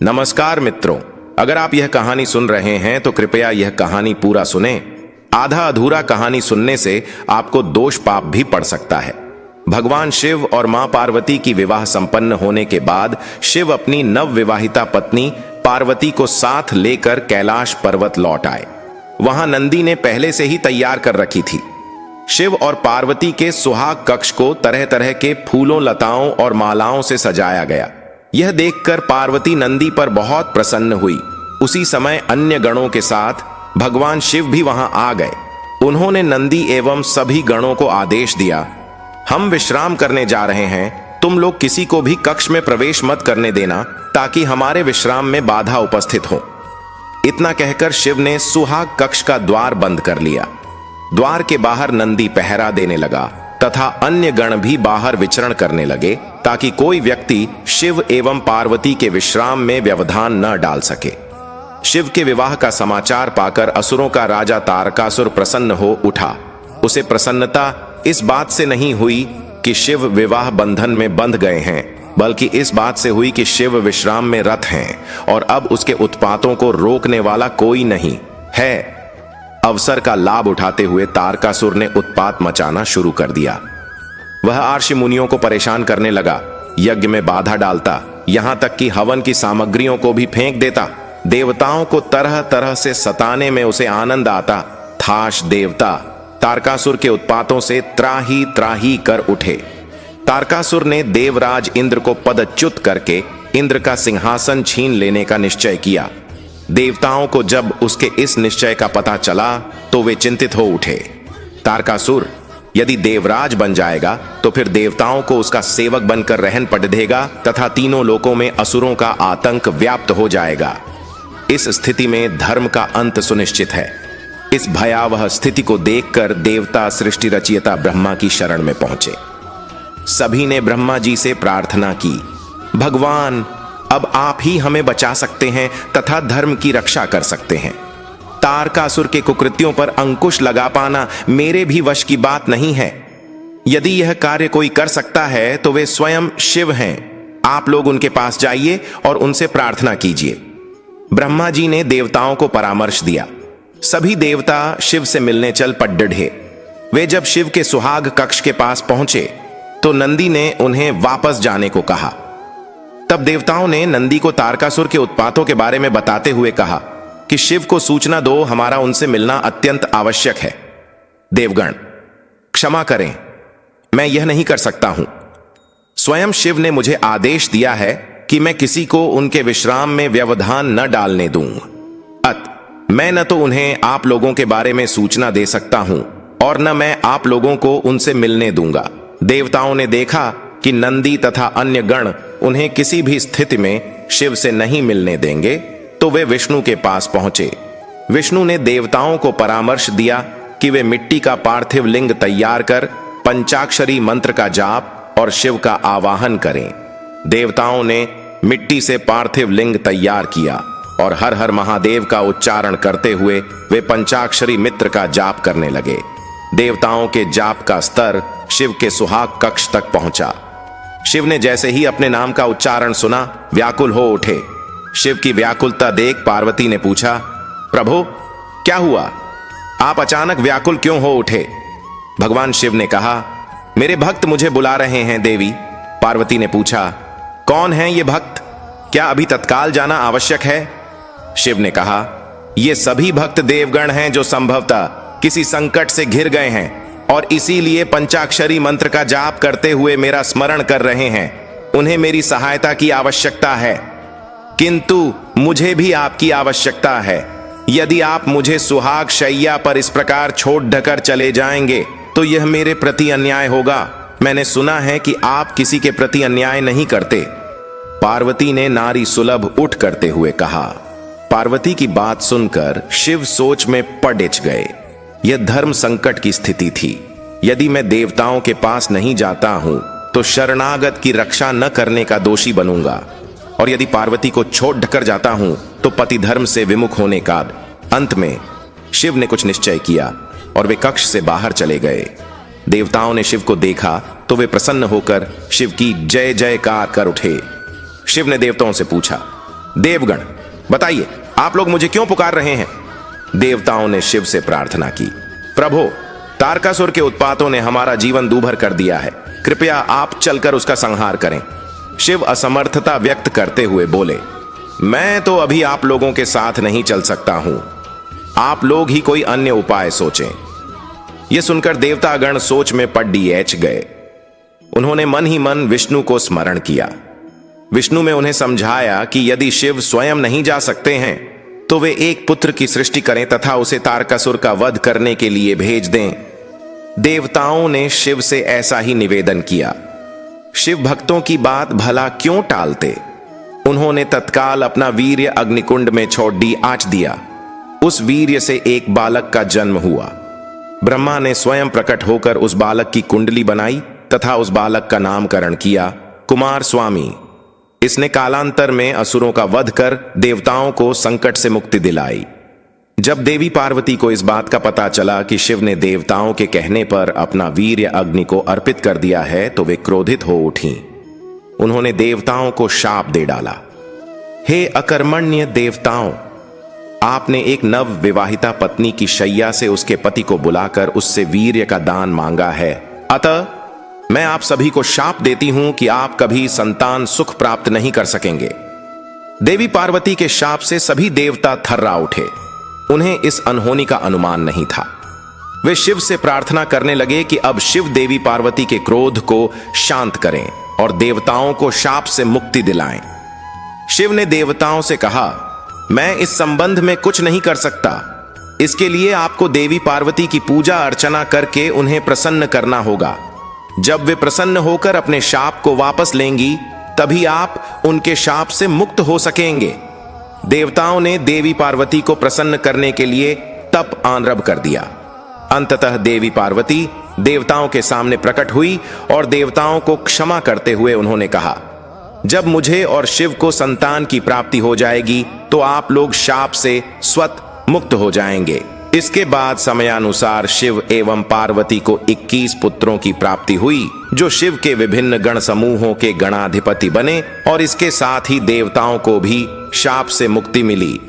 नमस्कार मित्रों, अगर आप यह कहानी सुन रहे हैं तो कृपया यह कहानी पूरा सुने। आधा अधूरा कहानी सुनने से आपको दोष पाप भी पड़ सकता है। भगवान शिव और मां पार्वती की विवाह संपन्न होने के बाद शिव अपनी नवविवाहिता पत्नी पार्वती को साथ लेकर कैलाश पर्वत लौट आए। वहां नंदी ने पहले से ही तैयार कर रखी थी। शिव और पार्वती के सुहाग कक्ष को तरह तरह के फूलों, लताओं और मालाओं से सजाया गया। यह देखकर पार्वती नंदी पर बहुत प्रसन्न हुई। उसी समय अन्य गणों के साथ भगवान शिव भी वहां आ गए। उन्होंने नंदी एवं सभी गणों को आदेश दिया, हम विश्राम करने जा रहे हैं, तुम लोग किसी को भी कक्ष में प्रवेश मत करने देना, ताकि हमारे विश्राम में बाधा उपस्थित हो। इतना कहकर शिव ने सुहाग कक्ष का द्वार बंद कर लिया। द्वार के बाहर नंदी पहरा देने लगा तथा अन्य गण भी बाहर विचरण करने लगे, ताकि कोई व्यक्ति शिव एवं पार्वती के विश्राम में व्यवधान न डाल सके। शिव के विवाह का समाचार पाकर असुरों का राजा तारकासुर प्रसन्न हो उठा। उसे प्रसन्नता इस बात से नहीं हुई कि शिव विवाह बंधन में बंध गए हैं, बल्कि इस बात से हुई कि शिव विश्राम में रत हैं और अब उसके उत्पातों को रोकने वाला कोई नहीं है। अवसर का लाभ उठाते हुए तारकासुर ने उत्पात मचाना शुरू कर दिया। वह आर्षि मुनियों को परेशान करने लगा, यज्ञ में बाधा डालता, यहां तक कि हवन की सामग्रियों को भी फेंक देता। देवताओं को तरह तरह से सताने में उसे आनंद आता। थाश देवता तारकासुर के उत्पातों से त्राही त्राही कर उठे। तारकासुर ने देवराज इंद्र को पदच्युत करके इंद्र का सिंहासन छीन लेने का निश्चय किया। देवताओं को जब उसके इस निश्चय का पता चला तो वे चिंतित हो उठे। तारकासुर यदि देवराज बन जाएगा तो फिर देवताओं को उसका सेवक बनकर रहन पड़ देगा तथा तीनों लोकों में असुरों का आतंक व्याप्त हो जाएगा। इस स्थिति में धर्म का अंत सुनिश्चित है। इस भयावह स्थिति को देखकर देवता सृष्टि रचयिता ब्रह्मा की शरण में पहुंचे। सभी ने ब्रह्मा जी से प्रार्थना की, भगवान अब आप ही हमें बचा सकते हैं तथा धर्म की रक्षा कर सकते हैं। तारकासुर के कुकृत्यों पर अंकुश लगा पाना मेरे भी वश की बात नहीं है। यदि यह कार्य कोई कर सकता है तो वे स्वयं शिव हैं। आप लोग उनके पास जाइए और उनसे प्रार्थना कीजिए। ब्रह्मा जी ने देवताओं को परामर्श दिया। सभी देवता शिव से मिलने चल पड्डे। वे जब शिव के सुहाग कक्ष के पास पहुंचे तो नंदी ने उन्हें वापस जाने को कहा। तब देवताओं ने नंदी को तारकासुर के उत्पातों के बारे में बताते हुए कहा कि शिव को सूचना दो, हमारा उनसे मिलना अत्यंत आवश्यक है। देवगण क्षमा करें, मैं यह नहीं कर सकता हूं। स्वयं शिव ने मुझे आदेश दिया है कि मैं किसी को उनके विश्राम में व्यवधान न डालने दूं। मैं न तो उन्हें आप लोगों के बारे में सूचना दे सकता हूं और न मैं आप लोगों को उनसे मिलने दूंगा। देवताओं ने देखा कि नंदी तथा अन्य गण उन्हें किसी भी स्थिति में शिव से नहीं मिलने देंगे, तो वे विष्णु के पास पहुंचे। विष्णु ने देवताओं को परामर्श दिया कि वे मिट्टी का पार्थिव लिंग तैयार कर पंचाक्षरी मंत्र का जाप और शिव का आवाहन करें। देवताओं ने मिट्टी से पार्थिव लिंग तैयार किया और हर हर महादेव का उच्चारण करते हुए वे पंचाक्षरी मित्र का जाप करने लगे। देवताओं के जाप का स्तर शिव के सुहाग कक्ष तक पहुंचा। शिव ने जैसे ही अपने नाम का उच्चारण सुना, व्याकुल हो उठे। शिव की व्याकुलता देख पार्वती ने पूछा, प्रभु क्या हुआ, आप अचानक व्याकुल क्यों हो उठे? भगवान शिव ने कहा, मेरे भक्त मुझे बुला रहे हैं देवी। पार्वती ने पूछा, कौन है ये भक्त, क्या अभी तत्काल जाना आवश्यक है? शिव ने कहा, ये सभी भक्त देवगण हैं जो संभवतः किसी संकट से घिर गए हैं और इसीलिए पंचाक्षरी मंत्र का जाप करते हुए मेरा स्मरण कर रहे हैं। उन्हें मेरी सहायता की आवश्यकता है, किंतु मुझे भी आपकी आवश्यकता है। यदि आप मुझे सुहाग शैया पर इस प्रकार छोड़ ढकर चले जाएंगे तो यह मेरे प्रति अन्याय होगा। मैंने सुना है कि आप किसी के प्रति अन्याय नहीं करते। पार्वती ने नारी सुलभ उठ करते हुए कहा। पार्वती की बात सुनकर शिव सोच में पड़िच गए। यह धर्म संकट की स्थिति थी। यदि मैं देवताओं के पास नहीं जाता हूं तो शरणागत की रक्षा न करने का दोषी बनूंगा, और यदि पार्वती को छोड़ ढकर जाता हूं तो पति धर्म से विमुख होने का। अंत में शिव ने कुछ निश्चय किया और वे कक्ष से बाहर चले गए। देवताओं ने शिव को देखा तो वे प्रसन्न होकर शिव की जय जयकार कर उठे। शिव ने देवताओं से पूछा, देवगण, बताइए आप लोग मुझे क्यों पुकार रहे हैं? देवताओं ने शिव से प्रार्थना की, प्रभु, तारकासुर के उत्पातों ने हमारा जीवन दूभर कर दिया है, कृपया आप चलकर उसका संहार करें। शिव असमर्थता व्यक्त करते हुए बोले, मैं तो अभी आप लोगों के साथ नहीं चल सकता हूं, आप लोग ही कोई अन्य उपाय सोचें। यह सुनकर देवतागण सोच में पड़ डीएच गए। उन्होंने मन ही मन विष्णु को स्मरण किया। विष्णु ने उन्हें समझाया कि यदि शिव स्वयं नहीं जा सकते हैं तो वे एक पुत्र की सृष्टि करें तथा उसे तारकासुर का वध करने के लिए भेज दें। देवताओं ने शिव से ऐसा ही निवेदन किया। शिव भक्तों की बात भला क्यों टालते? उन्होंने तत्काल अपना वीर्य अग्निकुंड में छोड़ आच दिया। उस वीर्य से एक बालक का जन्म हुआ। ब्रह्मा ने स्वयं प्रकट होकर उस बालक की कुंडली बनाई तथा उस बालक का नामकरण किया कुमार स्वामी। इसने कालांतर में असुरों का वध कर देवताओं को संकट से मुक्ति दिलाई। जब देवी पार्वती को इस बात का पता चला कि शिव ने देवताओं के कहने पर अपना वीर्य अग्नि को अर्पित कर दिया है तो वे क्रोधित हो उठी। उन्होंने देवताओं को शाप दे डाला, हे अकर्मण्य देवताओं, आपने एक नव विवाहिता पत्नी की शैया से उसके पति को बुलाकर उससे वीर्य का दान मांगा है, अतः मैं आप सभी को शाप देती हूं कि आप कभी संतान सुख प्राप्त नहीं कर सकेंगे। देवी पार्वती के शाप से सभी देवता थर्रा उठे। उन्हें इस अनहोनी का अनुमान नहीं था। वे शिव से प्रार्थना करने लगे कि अब शिव देवी पार्वती के क्रोध को शांत करें और देवताओं को शाप से मुक्ति दिलाएं। शिव ने देवताओं से कहा, मैं इस संबंध में कुछ नहीं कर सकता। इसके लिए आपको देवी पार्वती की पूजा अर्चना करके उन्हें प्रसन्न करना होगा। जब वे प्रसन्न होकर अपने शाप को वापस लेंगी तभी आप उनके शाप से मुक्त हो सकेंगे। देवताओं ने देवी पार्वती को प्रसन्न करने के लिए तप आरंभ कर दिया। अंततः देवी पार्वती देवताओं के सामने प्रकट हुई और देवताओं को क्षमा करते हुए उन्होंने कहा, जब मुझे और शिव को संतान की प्राप्ति हो जाएगी तो आप लोग शाप से स्वतः मुक्त हो जाएंगे। इसके बाद समयानुसार शिव एवं पार्वती को 21 पुत्रों की प्राप्ति हुई, जो शिव के विभिन्न गण समूहों के गणाधिपति बने और इसके साथ ही देवताओं को भी शाप से मुक्ति मिली।